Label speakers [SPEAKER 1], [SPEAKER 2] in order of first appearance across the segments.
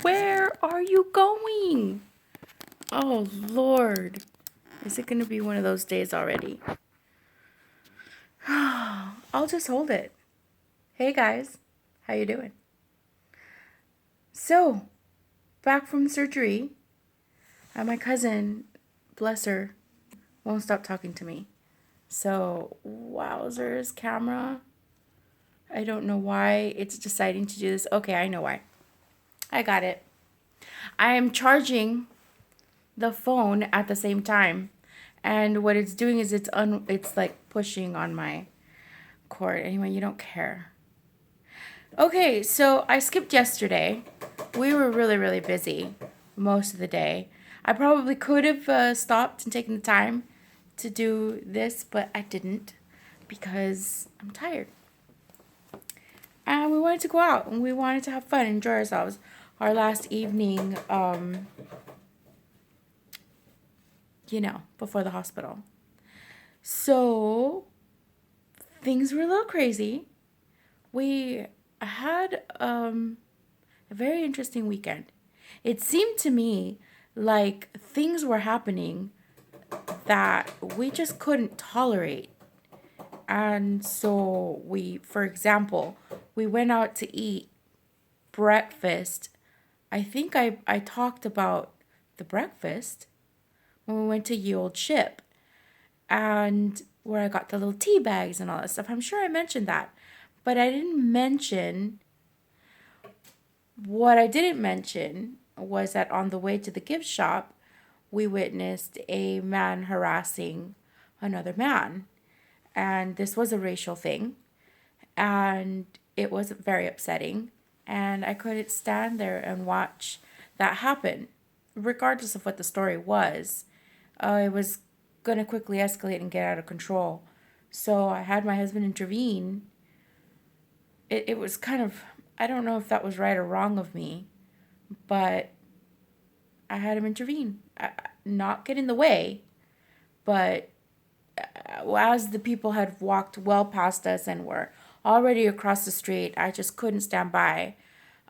[SPEAKER 1] Where are you going? Oh, Lord. Is it going to be one of those days already? I'll just hold it. Hey, guys. How you doing? So, back from surgery. My cousin, bless her, won't stop talking to me. So, wowzers, camera. I don't know why it's deciding to do this. Okay, I know why. I got it. I am charging the phone at the same time. And what it's doing is it's like pushing on my cord. Anyway, you don't care. Okay, so I skipped yesterday. We were really, really busy most of the day. I probably could have stopped and taken the time to do this, but I didn't because I'm tired. And we wanted to go out and we wanted to have fun, enjoy ourselves. Our last evening, before the hospital. So things were a little crazy. We had a very interesting weekend. It seemed to me like things were happening that we just couldn't tolerate. And so for example, we went out to eat breakfast. I think I talked about the breakfast when we went to Ye Old Ship and where I got the little tea bags and all that stuff. I'm sure I mentioned that. But what I didn't mention was that on the way to the gift shop, we witnessed a man harassing another man. And this was a racial thing. And it was very upsetting. And I couldn't stand there and watch that happen, regardless of what the story was. It was going to quickly escalate and get out of control. So I had my husband intervene. It was kind of, I don't know if that was right or wrong of me, but I had him intervene. Not get in the way, but as the people had walked well past us and were already across the street, I just couldn't stand by.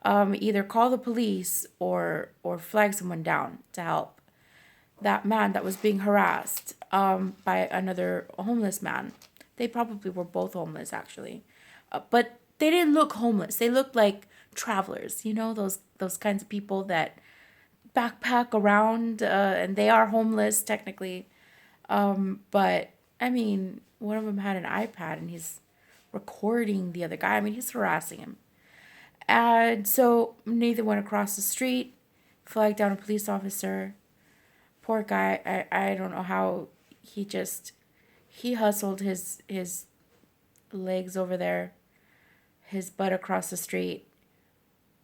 [SPEAKER 1] Either call the police or flag someone down to help that man that was being harassed by another homeless man. They probably were both homeless, actually. But they didn't look homeless. They looked like travelers, those kinds of people that backpack around, and they are homeless, technically. But, I mean, one of them had an iPad, and he's recording the other guy. I mean, he's harassing him. And so Nathan went across the street, flagged down a police officer. Poor guy, I don't know how he hustled his legs over there, his butt across the street,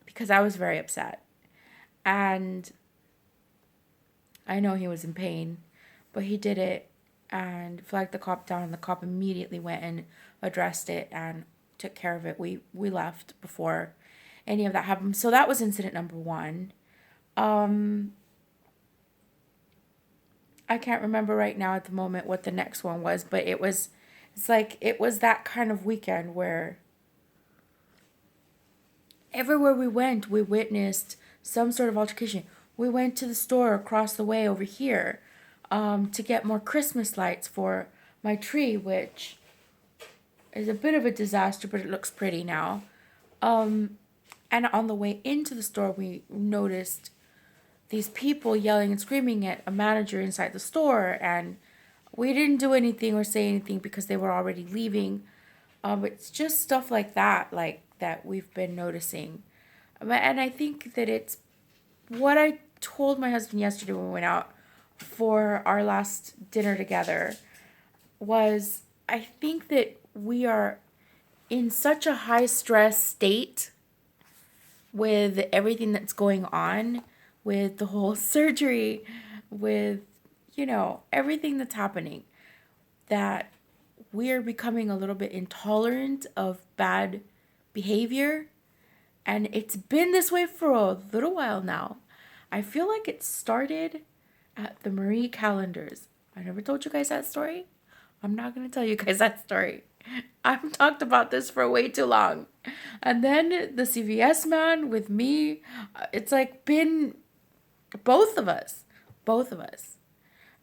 [SPEAKER 1] because I was very upset. And I know he was in pain, but he did it and flagged the cop down, and the cop immediately went and addressed it and took care of it. We left before any of that happened. So that was incident number 1. I can't remember right now at the moment what the next one was, but it was that kind of weekend where everywhere we went, we witnessed some sort of altercation. We went to the store across the way over here to get more Christmas lights for my tree, which is a bit of a disaster, but it looks pretty now. And on the way into the store, we noticed these people yelling and screaming at a manager inside the store, and we didn't do anything or say anything because they were already leaving. It's just stuff like that we've been noticing. And I think that it's what I told my husband yesterday when we went out for our last dinner together was, I think that we are in such a high stress state with everything that's going on, with the whole surgery, with, everything that's happening, that we are becoming a little bit intolerant of bad behavior. And it's been this way for a little while now. I feel like it started at the Marie calendars. I never told you guys that story. I'm not going to tell you guys that story. I've talked about this for way too long. And then the CVS man with me, it's like been both of us. Both of us.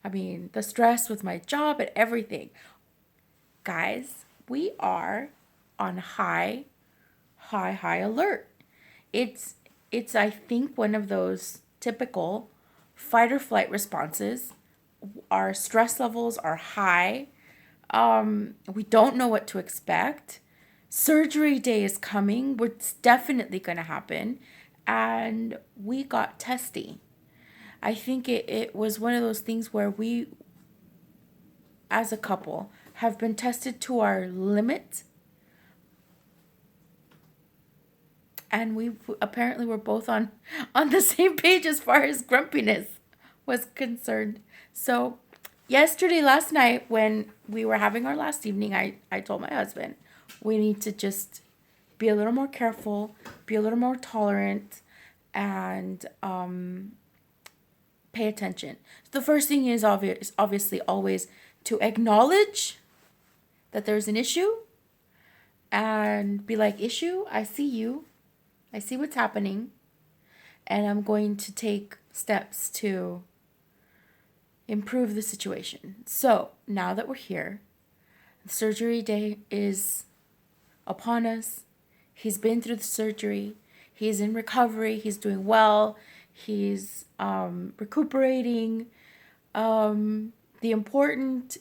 [SPEAKER 1] I mean, the stress with my job and everything. Guys, we are on high alert. It's it's I think one of those typical fight or flight responses. Our stress levels are high. We don't know what to expect. Surgery day is coming. It's definitely going to happen. And we got testy. I think it was one of those things where we, as a couple, have been tested to our limit. And we apparently were both on the same page as far as grumpiness was concerned. So last night, when we were having our last evening, I told my husband, we need to just be a little more careful, be a little more tolerant, and pay attention. So the first thing is obviously always to acknowledge that there's an issue and be like, issue, I see you. I see what's happening. And I'm going to take steps to improve the situation. So now that we're here, the surgery day is upon us. He's been through the surgery. He's in recovery. He's doing well. He's recuperating. The important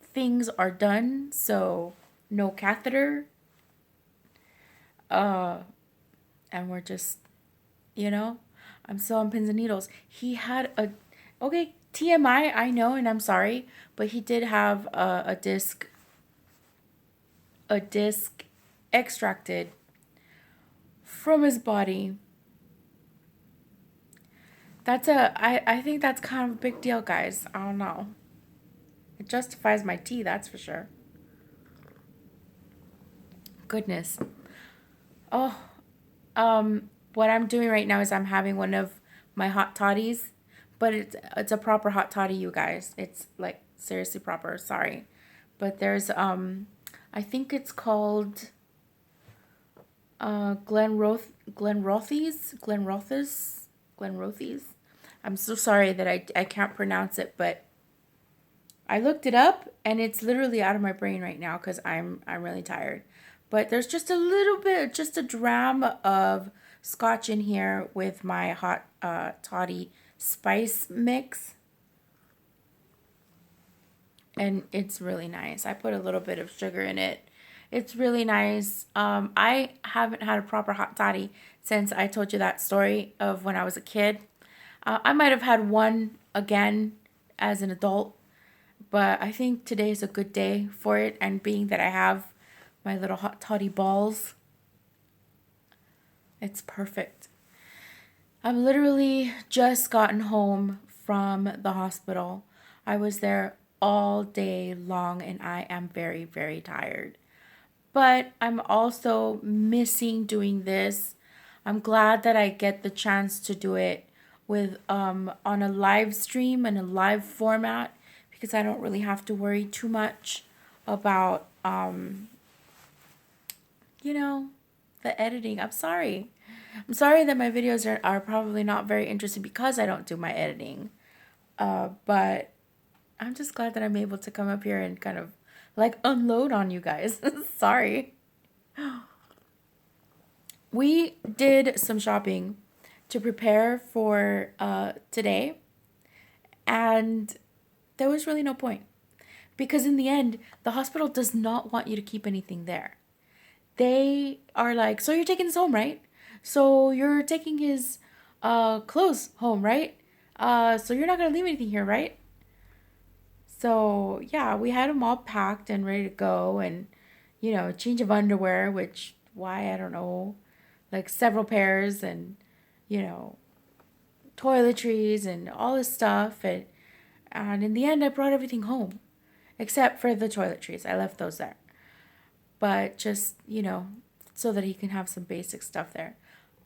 [SPEAKER 1] things are done. So no catheter. And we're just, I'm still on pins and needles. He had okay, TMI, I know, and I'm sorry, but he did have a disc extracted from his body. I think that's kind of a big deal, guys. I don't know. It justifies my tea, that's for sure. Goodness. Oh, what I'm doing right now is I'm having one of my hot toddies, but it's a proper hot toddy, you guys. It's like seriously proper. Sorry, but there's I think it's called Glenrothes. I'm so sorry that I can't pronounce it, but I looked it up and it's literally out of my brain right now because I'm really tired. But there's just a little bit, just a dram of scotch in here with my hot toddy spice mix. And it's really nice. I put a little bit of sugar in it. It's really nice. I haven't had a proper hot toddy since I told you that story of when I was a kid. I might have had one again as an adult, but I think today is a good day for it. And being that I have my little hot toddy balls, it's perfect. I've literally just gotten home from the hospital. I was there all day long and I am very, very tired. But I'm also missing doing this. I'm glad that I get the chance to do it with on a live stream and a live format because I don't really have to worry too much about the editing. I'm sorry that my videos are probably not very interesting because I don't do my editing. But I'm just glad that I'm able to come up here and kind of like unload on you guys. Sorry. We did some shopping to prepare for today, and there was really no point because in the end, the hospital does not want you to keep anything there. They are like, so you're taking this home, right? So you're taking his clothes home, right? So you're not going to leave anything here, right? So, yeah, we had them all packed and ready to go and, a change of underwear, which, why, I don't know, like several pairs and, toiletries and all this stuff. And in the end, I brought everything home, except for the toiletries. I left those there. But just, so that he can have some basic stuff there.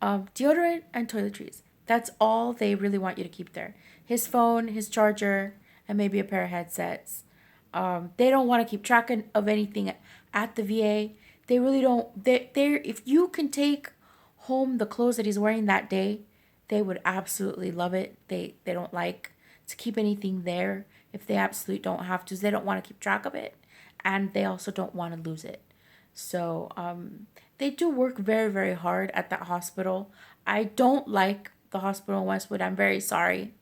[SPEAKER 1] Deodorant and toiletries. That's all they really want you to keep there. His phone, his charger, and maybe a pair of headsets. They don't want to keep track of anything at the VA, they really don't, they're, if you can take home the clothes that he's wearing that day, they would absolutely love it. They don't like to keep anything there if they absolutely don't have to. They don't want to keep track of it, and they also don't want to lose it. So they do work very, very hard at that hospital. I don't like the hospital in Westwood. I'm very sorry.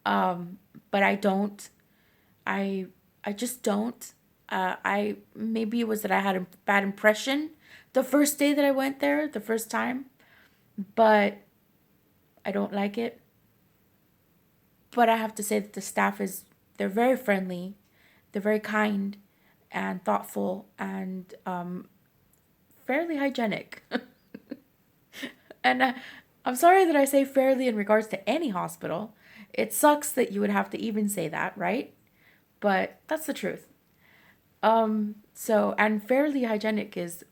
[SPEAKER 1] But I don't. I just don't. I maybe it was that I had a bad impression the first day that I went there, the first time, but I don't like it. But I have to say that the staff is, they're very friendly, they're very kind and thoughtful, and fairly hygienic. And I'm sorry that I say fairly in regards to any hospital. It sucks that you would have to even say that, right? But that's the truth. So, and fairly hygienic is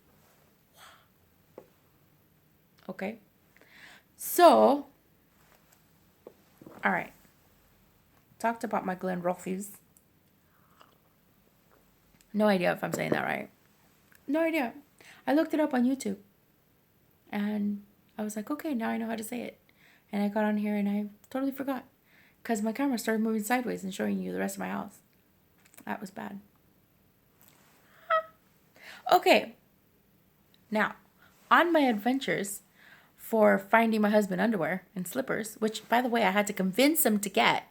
[SPEAKER 1] okay. So, all right. Talked about my Glen Rothies. No idea if I'm saying that right. No idea. I looked it up on YouTube. And I was like, okay, now I know how to say it. And I got on here and I totally forgot. Because my camera started moving sideways and showing you the rest of my house. That was bad. Okay. Now, on my adventures for finding my husband underwear and slippers, which, by the way, I had to convince him to get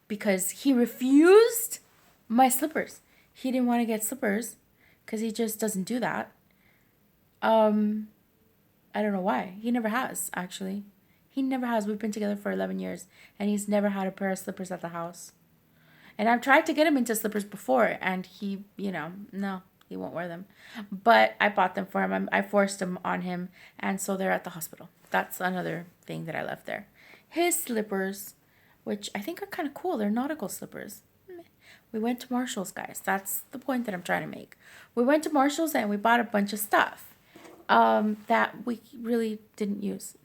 [SPEAKER 1] because he refused my slippers. He didn't want to get slippers because he just doesn't do that. I don't know why. He never has, actually. He never has. We've been together for 11 years, and he's never had a pair of slippers at the house. And I've tried to get him into slippers before, and he, no, he won't wear them. But I bought them for him. I forced them on him, and so they're at the hospital. That's another thing that I left there. His slippers, which I think are kind of cool. They're nautical slippers. We went to Marshall's, guys. That's the point that I'm trying to make. We went to Marshall's, and we bought a bunch of stuff that we really didn't use.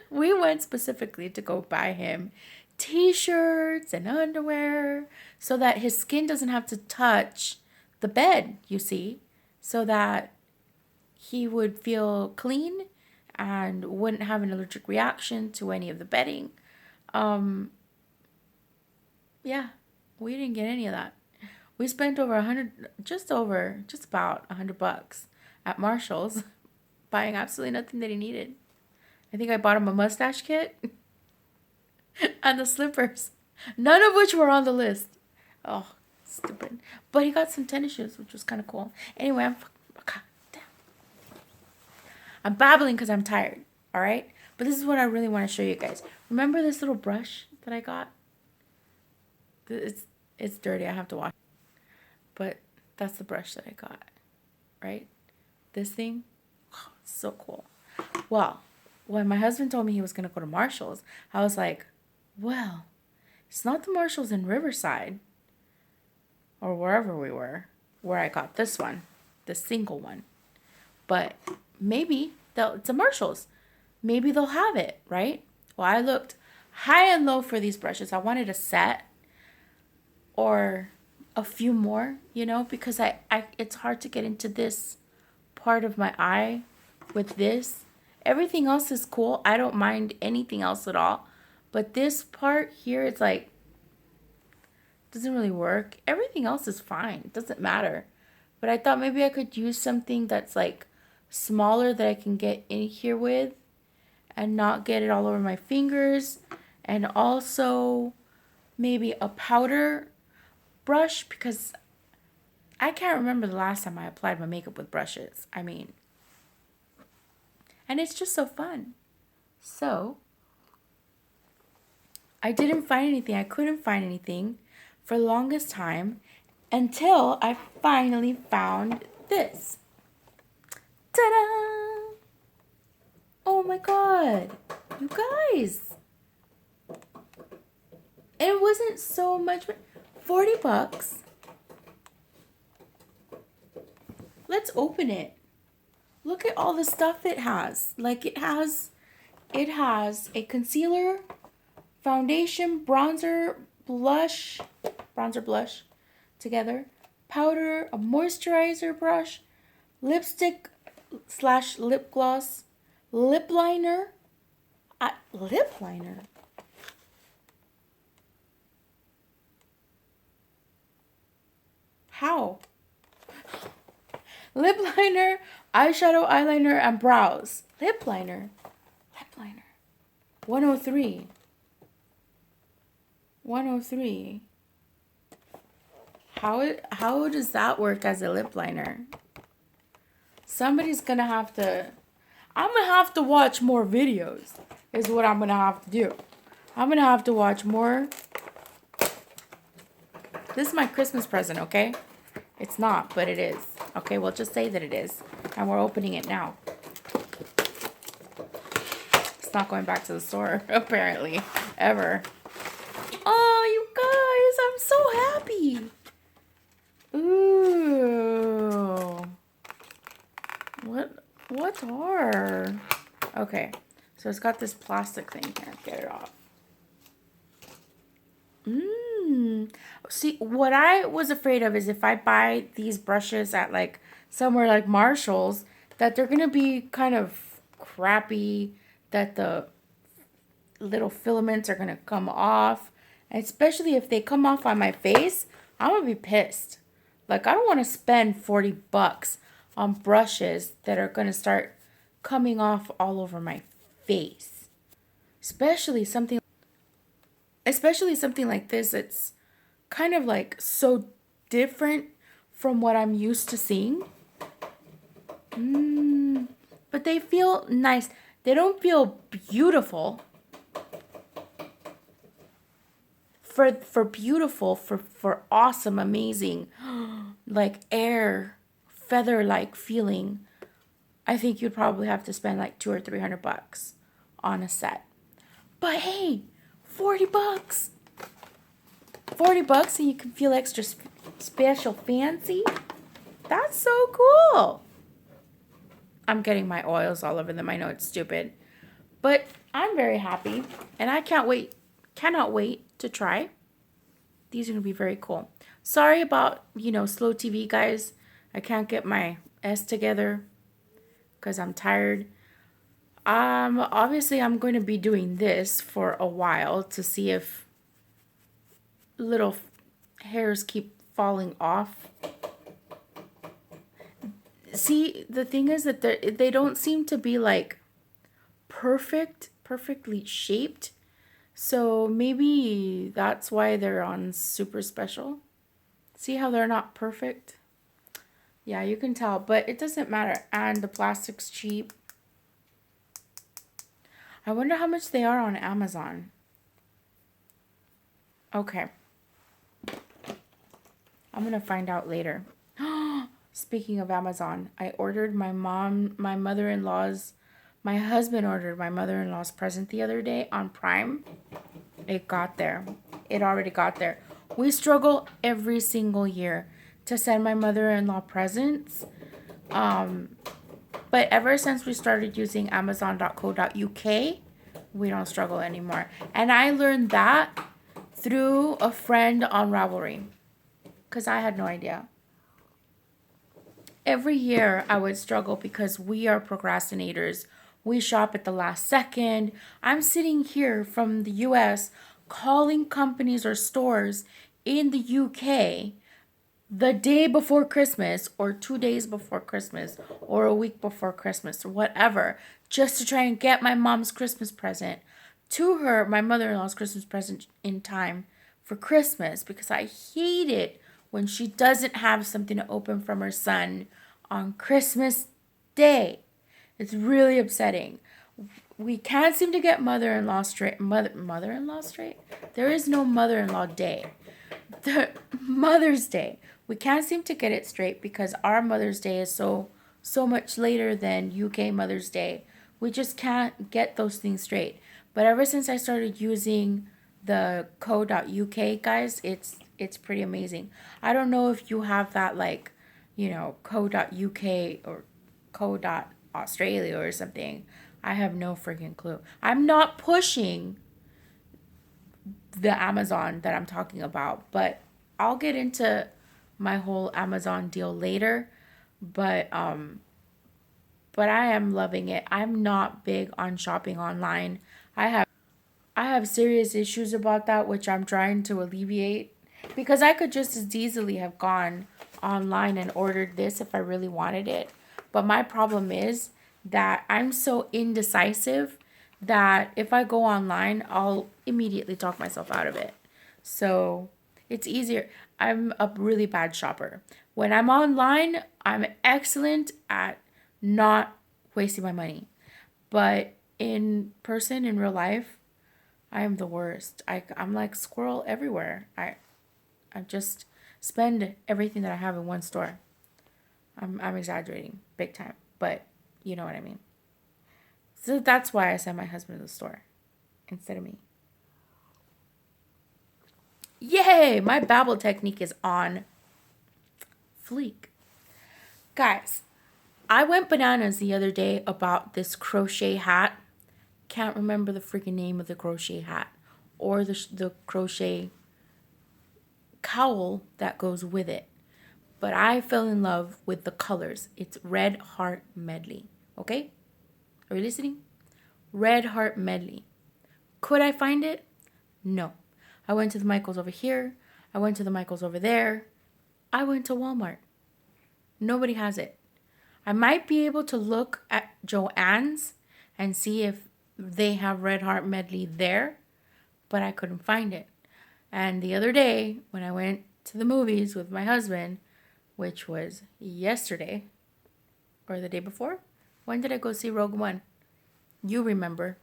[SPEAKER 1] We went specifically to go buy him t-shirts and underwear so that his skin doesn't have to touch the bed, you see, so that he would feel clean and wouldn't have an allergic reaction to any of the bedding. Yeah, we didn't get any of that. We spent over just about $100 at Marshall's buying absolutely nothing that he needed. I think I bought him a mustache kit and the slippers, none of which were on the list. Oh, stupid. But he got some tennis shoes, which was kind of cool. Anyway, I'm babbling because I'm tired, all right? But this is what I really want to show you guys. Remember this little brush that I got? It's dirty. I have to wash it. But that's the brush that I got, right? This thing, oh, so cool. Well, when my husband told me he was going to go to Marshall's, I was like, well, it's not the Marshall's in Riverside or wherever we were, where I got this one, the single one. But maybe it's a Marshall's. Maybe they'll have it, right? Well, I looked high and low for these brushes. I wanted a set or a few more, because it's hard to get into this part of my eye with this. Everything else is cool. I don't mind anything else at all. But this part here, it's like, doesn't really work. Everything else is fine. It doesn't matter. But I thought maybe I could use something that's like smaller that I can get in here with and not get it all over my fingers. And also maybe a powder brush, because I can't remember the last time I applied my makeup with brushes. And it's just so fun. So, I didn't find anything. I couldn't find anything for the longest time until I finally found this. Ta-da! Oh my god. You guys. It wasn't so much. $40. Let's open it. Look at all the stuff it has. Like it has a concealer, foundation, bronzer, blush together, powder, a moisturizer brush, lipstick / lip gloss, lip liner. Lip liner? How? Lip liner, eyeshadow, eyeliner, and brows. Lip liner. Lip liner. 103. 103. How does that work as a lip liner? Somebody's gonna have to... I'm gonna have to watch more videos, is what I'm gonna have to do. I'm gonna have to watch more. This is my Christmas present, okay? It's not, but it is. Okay, we'll just say that it is. And we're opening it now. It's not going back to the store, apparently, ever. Oh, you guys, I'm so happy. Ooh. What are? Okay, so it's got this plastic thing here. Get it off. See, what I was afraid of is if I buy these brushes at like somewhere like Marshall's, that they're gonna be kind of crappy, that the little filaments are gonna come off, and especially if they come off on my face, I'm gonna be pissed. Like, I don't want to spend $40 on brushes that are gonna start coming off all over my face, especially something like this. It's kind of like so different from what I'm used to seeing. But they feel nice. They don't feel beautiful. For beautiful, for awesome, amazing, like air, feather-like feeling, I think you'd probably have to spend like $200 or $300 on a set. But hey, $40. $40 and you can feel extra special fancy. That's so cool. I'm getting my oils all over them. I know it's stupid, but I'm very happy and I cannot wait to try. These are gonna be very cool. Sorry about, slow TV, guys. I can't get my S together because I'm tired. Obviously I'm going to be doing this for a while to see if little hairs keep falling off. See, the thing is that they don't seem to be like perfectly shaped. So maybe that's why they're on super special. See how they're not perfect? Yeah, you can tell, but it doesn't matter. And the plastic's cheap. I wonder how much they are on Amazon. Okay. I'm gonna find out later. Speaking of Amazon, I ordered my husband ordered my mother-in-law's present the other day on Prime. It got there. It already got there. We struggle every single year to send my mother-in-law presents. But ever since we started using amazon.co.uk, we don't struggle anymore. And I learned that through a friend on Ravelry, because I had no idea. Every year I would struggle because we are procrastinators. We shop at the last second. I'm sitting here from the US calling companies or stores in the UK the day before Christmas or 2 days before Christmas or a week before Christmas or whatever, just to try and get my mom's Christmas present to her, my mother-in-law's Christmas present, in time for Christmas, because I hate it when she doesn't have something to open from her son on Christmas Day. It's really upsetting. We can't seem to get mother-in-law straight. Mother-in-law straight? There is no mother-in-law day. The Mother's Day. We can't seem to get it straight because our Mother's Day is so much later than UK Mother's Day. We just can't get those things straight. But ever since I started using the co.uk, guys, it's pretty amazing. I don't know if you have that, like, co.uk or co.australia or something. I have no freaking clue. I'm not pushing the Amazon that I'm talking about, but I'll get into my whole Amazon deal later, but I am loving it. I'm not big on shopping online. I have I have serious issues about that, which I'm trying to alleviate because I could just as easily have gone online and ordered this if I really wanted it. But my problem is that I'm so indecisive that if I go online, I'll immediately talk myself out of it. So it's easier. I'm a really bad shopper. When I'm online, I'm excellent at not wasting my money. But in person, in real life, I am the worst. I'm like squirrel everywhere. I just spend everything that I have in one store. I'm exaggerating big time, but you know what I mean. So that's why I send my husband to the store instead of me. Yay! My babble technique is on fleek. Guys, I went bananas the other day about this crochet hat. Can't remember the freaking name of the crochet hat or the crochet cowl that goes with it. But I fell in love with the colors. It's Red Heart Medley. Okay? Are you listening? Red Heart Medley. Could I find it? No. I went to the Michaels over here. I went to the Michaels over there. I went to Walmart. Nobody has it. I might be able to look at Joann's and see if they have Red Heart Medley there, but I couldn't find it. And the other day, when I went to the movies with my husband, which was yesterday or the day before, when did I go see Rogue One? You remember.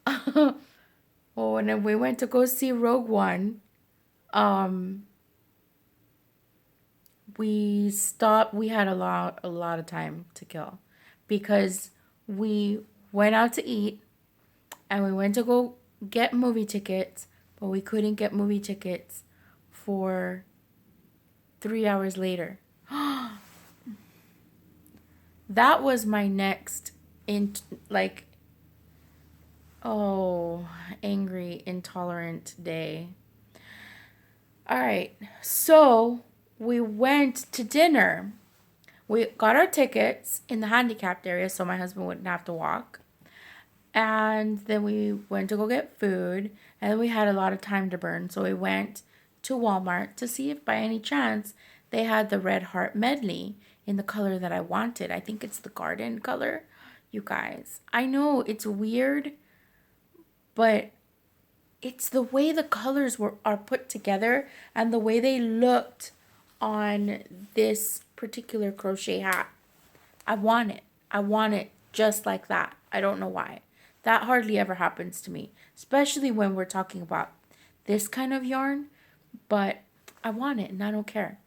[SPEAKER 1] Well, when we went to go see Rogue One, we stopped. We had a lot of time to kill because we went out to eat and we went to go get movie tickets, but we couldn't get movie tickets for 3 hours later. That was my next angry, intolerant day. All right, so we went to dinner. We got our tickets in the handicapped area so my husband wouldn't have to walk. And then we went to go get food, and we had a lot of time to burn. So we went to Walmart to see if by any chance they had the Red Heart Medley in the color that I wanted. I think it's the garden color. You guys, I know it's weird, but it's the way the colors are put together and the way they looked on this particular crochet hat. I want it. I want it just like that. I don't know why. That hardly ever happens to me, especially when we're talking about this kind of yarn, but I want it and I don't care.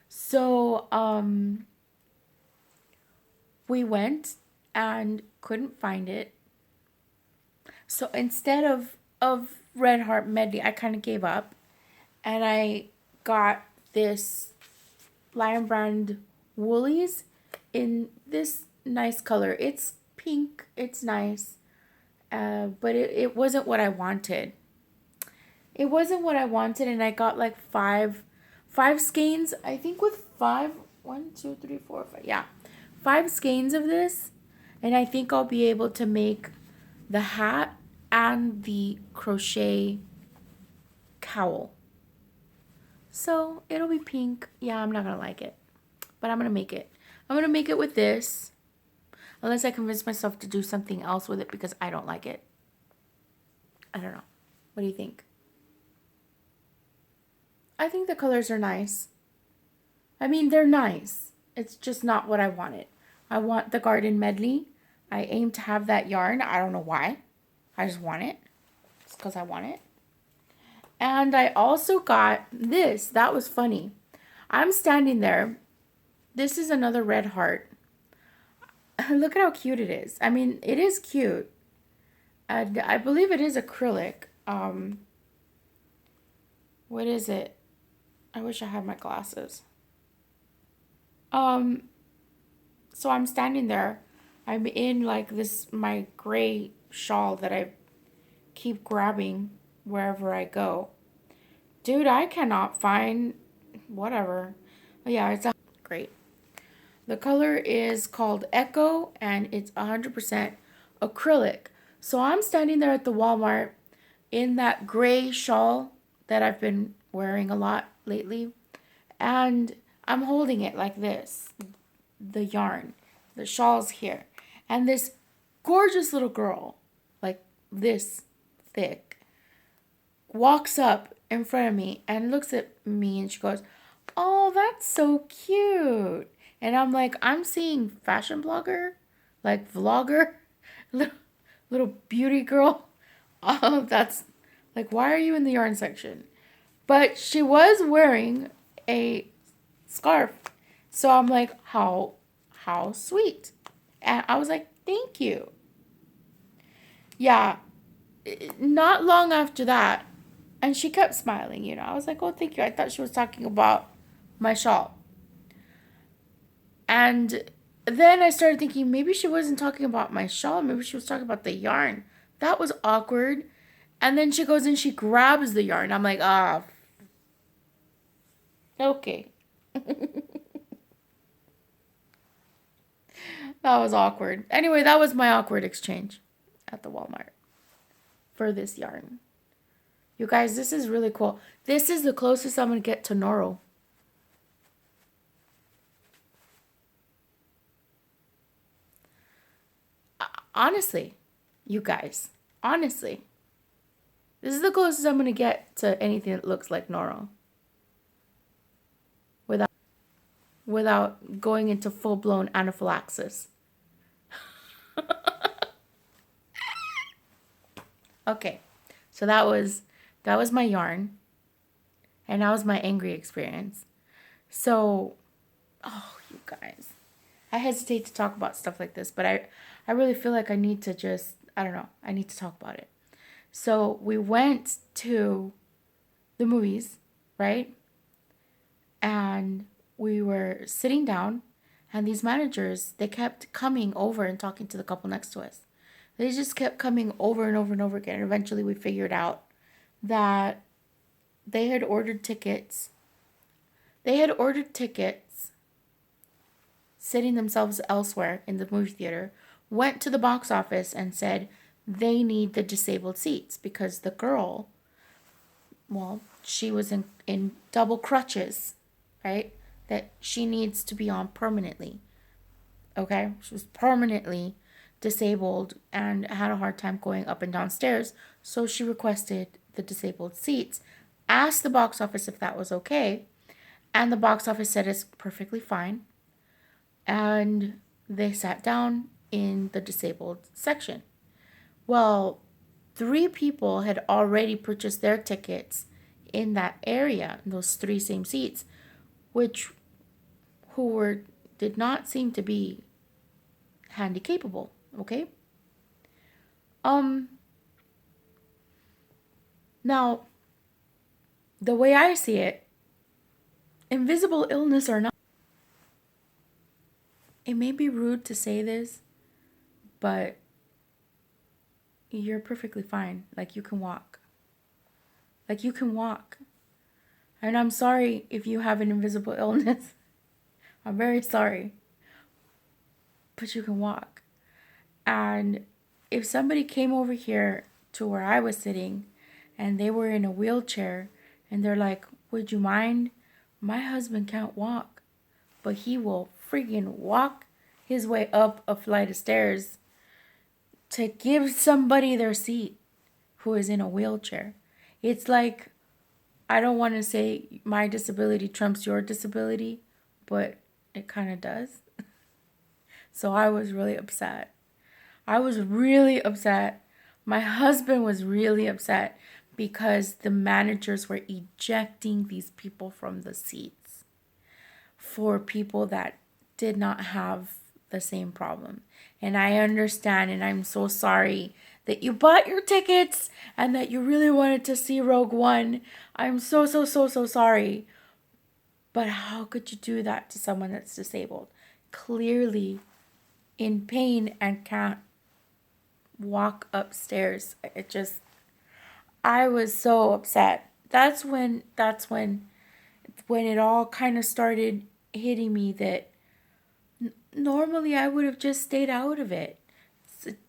[SPEAKER 1] So, we went and couldn't find it. So instead of Red Heart Medley, I kind of gave up and I got this Lion Brand Woolies in this nice color. It's pink. It's nice. But it wasn't what I wanted. It wasn't what I wanted, and I got like five skeins. I think with five, 1, 2, 3, 4, 5. Yeah, 5 skeins of this, and I think I'll be able to make the hat and the crochet cowl. So it'll be pink. Yeah, I'm not gonna like it, but I'm gonna make it. I'm gonna make it with this, unless I convince myself to do something else with it because I don't like it. I don't know. What do you think? I think the colors are nice. I mean, they're nice. It's just not what I wanted. I want the garden medley. I aim to have that yarn. I don't know why. I just want it. It's because I want it. And I also got this. That was funny. I'm standing there. This is another red heart. Look at how cute it is. I mean, it is cute. And I believe it is acrylic. What is it? I wish I had my glasses. So I'm standing there. I'm in like this, my gray shawl that I keep grabbing wherever I go. Dude, I cannot find whatever. But yeah, it's great. The color is called Echo, and it's 100% acrylic. So I'm standing there at the Walmart in that gray shawl that I've been wearing a lot lately, and I'm holding it like this, the yarn. The shawl's here. And this gorgeous little girl, like this thick, walks up in front of me and looks at me and she goes, "Oh, that's so cute." And I'm like, I'm seeing fashion blogger, like vlogger, little beauty girl. Oh, that's like, why are you in the yarn section? But she was wearing a scarf. So I'm like, how sweet. And I was like, thank you. Yeah, not long after that, and she kept smiling, you know. I was like, oh, thank you. I thought she was talking about my shawl. And then I started thinking maybe she wasn't talking about my shawl. Maybe she was talking about the yarn. That was awkward. And then she goes and she grabs the yarn. I'm like, ah, okay. That was awkward. Anyway, that was my awkward exchange at the Walmart for this yarn. You guys, this is really cool. This is the closest I'm going to get to Noro. Honestly, you guys, honestly, this is the closest I'm going to get to anything that looks like Noro. Without going into full-blown anaphylaxis. Okay, so that was my yarn, and that was my angry experience. So, oh, you guys, I hesitate to talk about stuff like this, but I really feel like I need to just, I don't know, I need to talk about it. So we went to the movies, right? And we were sitting down, and these managers, they kept coming over and talking to the couple next to us. They just kept coming over and over and over again. And eventually we figured out that they had ordered tickets. They had ordered tickets, sitting themselves elsewhere in the movie theater, went to the box office and said they need the disabled seats because the girl, well, she was in double crutches, right? That she needs to be on permanently. Okay? She was permanently disabled and had a hard time going up and down stairs, so she requested the disabled seats, asked the box office if that was okay, and the box office said it's perfectly fine, and they sat down in the disabled section. Well, 3 people had already purchased their tickets in that area, those 3 same seats, who did not seem to be handy capable, okay? Now, the way I see it, invisible illness or not, it may be rude to say this, but you're perfectly fine. Like, you can walk. Like, you can walk. And I'm sorry if you have an invisible illness. I'm very sorry. But you can walk. And if somebody came over here to where I was sitting and they were in a wheelchair and they're like, would you mind? My husband can't walk, but he will freaking walk his way up a flight of stairs to give somebody their seat who is in a wheelchair. It's like, I don't want to say my disability trumps your disability, but it kind of does. So I was really upset. I was really upset. My husband was really upset because the managers were ejecting these people from the seats for people that did not have the same problem. And I understand, and I'm so sorry that you bought your tickets and that you really wanted to see Rogue One. I'm so sorry. But how could you do that to someone that's disabled? Clearly in pain and can't walk upstairs. I was so upset. That's when when it all kind of started hitting me that normally I would have just stayed out of it.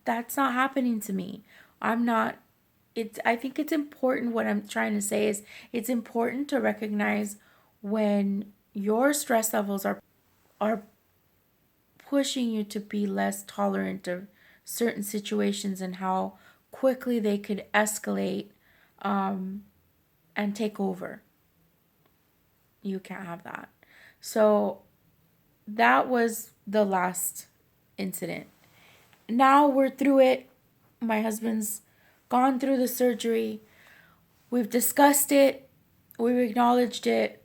[SPEAKER 1] That's not happening to me. I'm not. I think it's important. What I'm trying to say is it's important to recognize when your stress levels are pushing you to be less tolerant of certain situations and how quickly they could escalate and take over. You can't have that. So that was the last incident. Now we're through it. My husband's gone through the surgery. We've discussed it. We've acknowledged it.